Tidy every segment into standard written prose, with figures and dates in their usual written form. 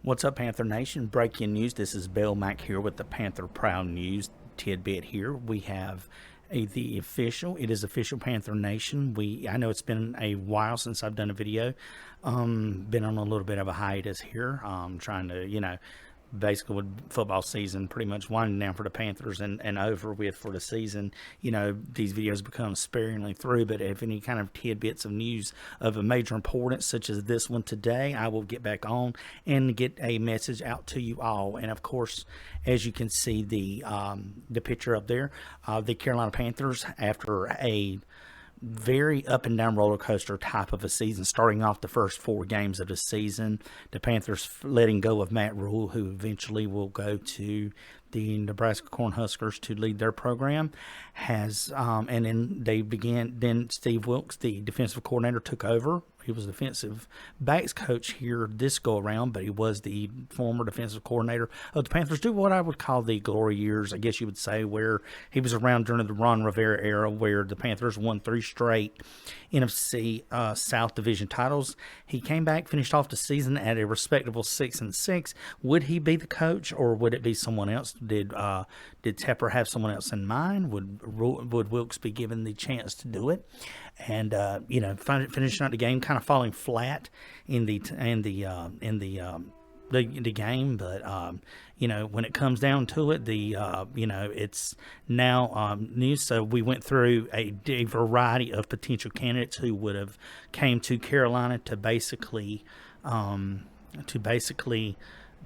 What's up, Panther Nation? Breaking news. This is Bill Mack here with the Panther Prowl News tidbit here. We have it is official Panther Nation. I know it's been a while since I've done a video. Been on a little bit of a hiatus here. Trying to, basically with football season pretty much winding down for the Panthers and over with for the season, these videos become sparingly through. But if any kind of tidbits of news of a major importance such as this one today, I will get back on and get a message out to you all. And of course, as you can see the picture up there, the Carolina Panthers, after a very up and down roller coaster type of a season, starting off the first 4 games of the season, the Panthers letting go of Matt Rule, who eventually will go to the Nebraska Cornhuskers to lead their program, and then Steve Wilks, the defensive coordinator, took over. He was defensive backs coach here this go around, but he was the former defensive coordinator of the Panthers. Do what I would call the glory years, I guess you would say, where he was around during the Ron Rivera era, where the Panthers won 3 straight NFC South Division titles. He came back, finished off the season at a respectable 6-6. Would he be the coach, or would it be someone else? Did Tepper have someone else in mind? Would Wilks be given the chance to do it? And finishing out the game, kind of falling flat in the game, but when it comes down to it, it's now news. So we went through a variety of potential candidates who would have came to Carolina to basically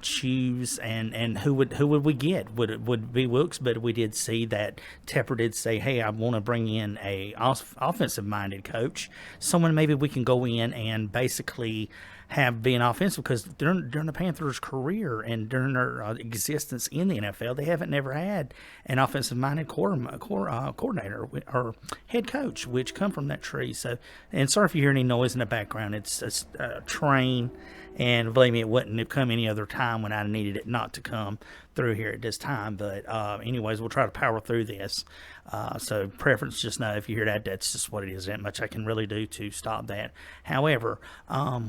choose, and who would we get? Would it be Wilks? But we did see that Tepper did say, hey, I want to bring in a offensive minded coach, someone maybe we can go in and basically have been offensive, because during the Panthers' career and during their existence in the NFL, they haven't never had an offensive-minded coordinator or head coach, which come from that tree. So, and sorry if you hear any noise in the background. It's a train, and believe me, it wouldn't have come any other time when I needed it not to come through here at this time. But anyways, we'll try to power through this. So preference, just know if you hear that, that's just what it is. That much I can really do to stop that. However,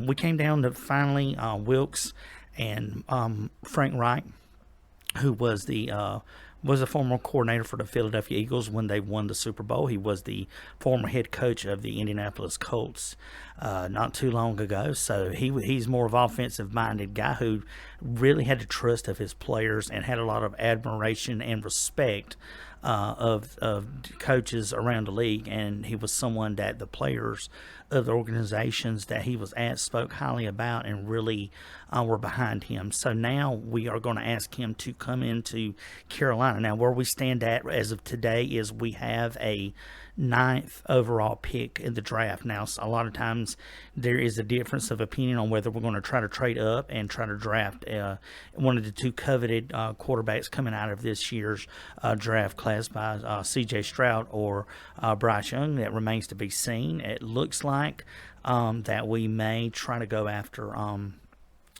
we came down to finally Wilks and Frank Reich, who was a former coordinator for the Philadelphia Eagles when they won the Super Bowl. He was the former head coach of the Indianapolis Colts not too long ago. So he's more of an offensive-minded guy who really had the trust of his players and had a lot of admiration and respect of coaches around the league. And he was someone that the players of the organizations that he was at spoke highly about and really were behind him. So now we are going to ask him to come into Carolina. Now, where we stand at as of today is we have a 9th overall pick in the draft. Now, a lot of times there is a difference of opinion on whether we're going to try to trade up and try to draft one of the 2 coveted quarterbacks coming out of this year's draft class by C.J. Stroud or Bryce Young. That remains to be seen. It looks like that we may try to go after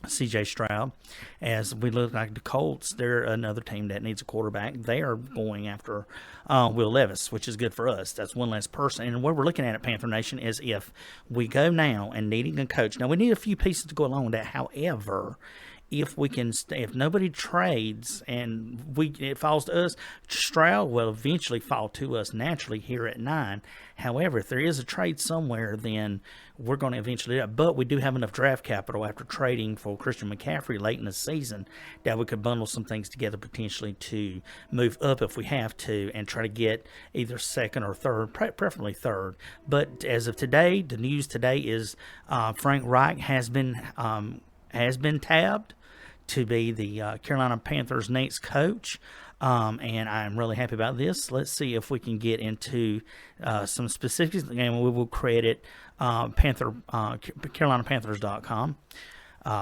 C.J. Stroud, as we look like the Colts. They're another team that needs a quarterback. They are going after Will Levis, which is good for us. That's one less person. And what we're looking at Panther Nation is if we go now and needing a coach. Now, we need a few pieces to go along with that. However, if nobody trades and it falls to us, Stroud will eventually fall to us naturally here at 9. However, if there is a trade somewhere, then we're going to eventually do that. But we do have enough draft capital after trading for Christian McCaffrey late in the season that we could bundle some things together potentially to move up if we have to and try to get either second or third, preferably third. But as of today, the news today is Frank Reich has been tabbed to be the Carolina Panthers' next coach, and I'm really happy about this. Let's see if we can get into some specifics, and we will credit CarolinaPanthers.com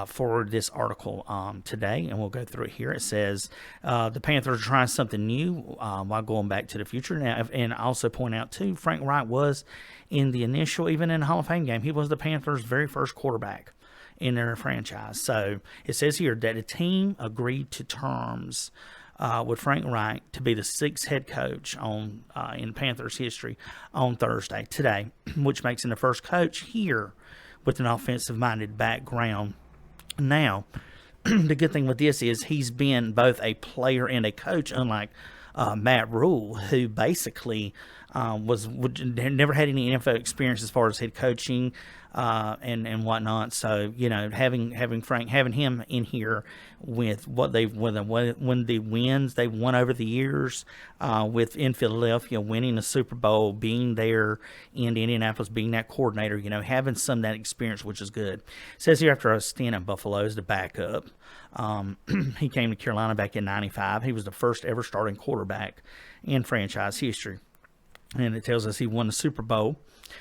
for this article today, and we'll go through it here. It says the Panthers are trying something new while going back to the future. Now, and also point out, too, Frank Reich was in the initial, even in the Hall of Fame game, he was the Panthers' very first quarterback in their franchise. So it says here that a team agreed to terms with Frank Reich to be the 6th head coach in Panthers history on Thursday, today, which makes him the first coach here with an offensive-minded background. Now, the good thing with this is he's been both a player and a coach, unlike Matt Rule, who basically never had any NFL experience as far as head coaching and whatnot. So having him in here with what when the wins they've won over the years in Philadelphia, winning the Super Bowl, being there in Indianapolis, being that coordinator, having some of that experience, which is good. It says here after a stint at Buffalo as the backup. He came to Carolina back in '95. He was the first ever starting quarterback in franchise history. And it tells us he won the Super Bowl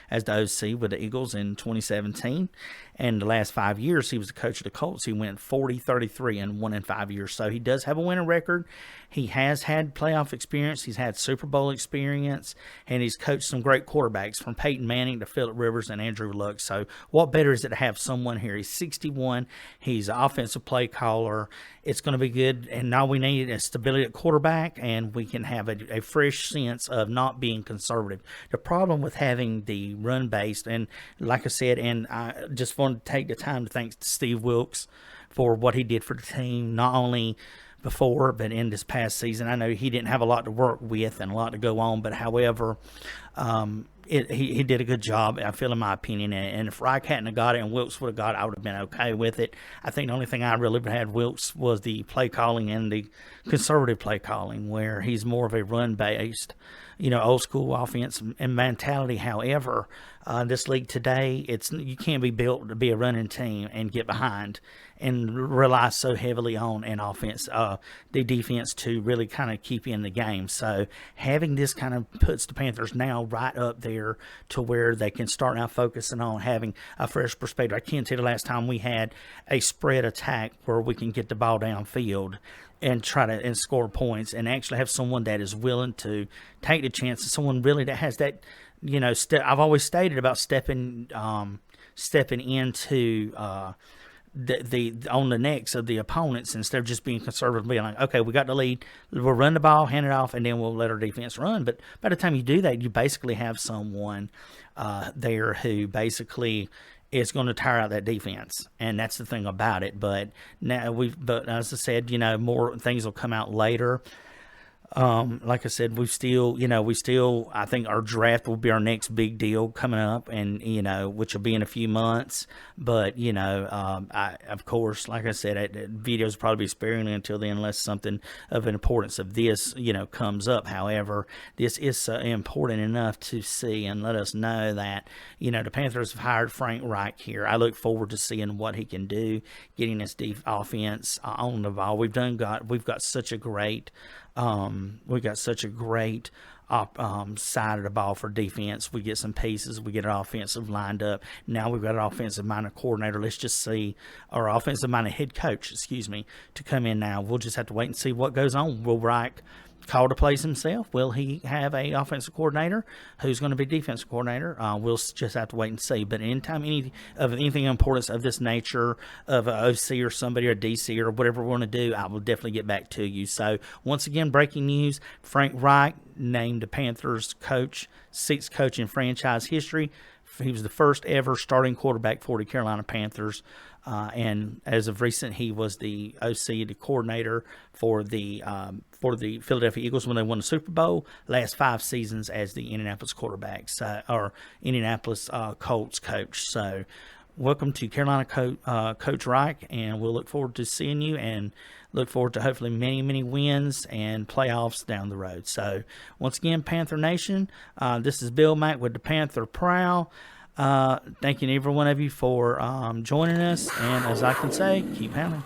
as the OC with the Eagles in 2017. And the last 5 years, he was the coach of the Colts. He went 40-33 and won in 5 years. So he does have a winning record. He has had playoff experience. He's had Super Bowl experience. And he's coached some great quarterbacks from Peyton Manning to Phillip Rivers and Andrew Luck. So what better is it to have someone here? He's 61. He's an offensive play caller. It's going to be good. And all we need is stability at quarterback, and we can have a fresh sense of not being conservative. The problem with having the run-based, and like I said, and I just want to take the time to thank Steve Wilkes for what he did for the team, not only before but in this past season. I know he didn't have a lot to work with and a lot to go on, but however, he did a good job, I feel, in my opinion. And if Reich hadn't have got it and Wilkes would have got it, I would have been okay with it. I think the only thing I really had Wilkes was the play calling and the conservative play calling, where he's more of a run-based, old school offense and mentality. However, this league today, you can't be built to be a running team and get behind and rely so heavily on an offense, the defense, to really kind of keep you in the game. So having this kind of puts the Panthers now right up there to where they can start now focusing on having a fresh perspective. I can't tell you the last time we had a spread attack where we can get the ball downfield and try to score points, and actually have someone that is willing to take the chances, someone really that has that, I've always stated about stepping into the on the necks of the opponents instead of just being conservative, being like, okay, we got the lead, we'll run the ball, hand it off, and then we'll let our defense run. But by the time you do that, you basically have someone there who basically is going to tire out that defense, and that's the thing about it. But now but as I said, more things will come out later. Like I said, we still, I think our draft will be our next big deal coming up, and, which will be in a few months. But, of course, like I said, videos will probably be sparingly until then, unless something of an importance of this, comes up. However, this is important enough to see and let us know that, the Panthers have hired Frank Reich here. I look forward to seeing what he can do, getting this offense on the ball. We've got such a great side of the ball for defense. We get some pieces. We get our offensive lined up. Now we've got an offensive-minded coordinator. Let's just see our offensive-minded head coach, to come in now. We'll just have to wait and see what goes on. Will Reich call the plays himself? Will he have a offensive coordinator who's going to be defensive coordinator? We'll just have to wait and see. But anytime anything of importance of this nature, of an OC or somebody, or DC or whatever we want to do, I will definitely get back to you. So once again, breaking news: Frank Reich named the Panthers sixth coach in franchise history. He was the first ever starting quarterback for the Carolina Panthers. And as of recent, he was the OC, the coordinator for the Philadelphia Eagles when they won the Super Bowl. Last 5 seasons as the Indianapolis quarterbacks, or Indianapolis Colts coach. So welcome to Carolina Coach Reich, and we'll look forward to seeing you, and look forward to hopefully many, many wins and playoffs down the road. So once again, Panther Nation, this is Bill Mack with the Panther Prowl. Thanking every one of you for joining us, and as I can say, keep pounding.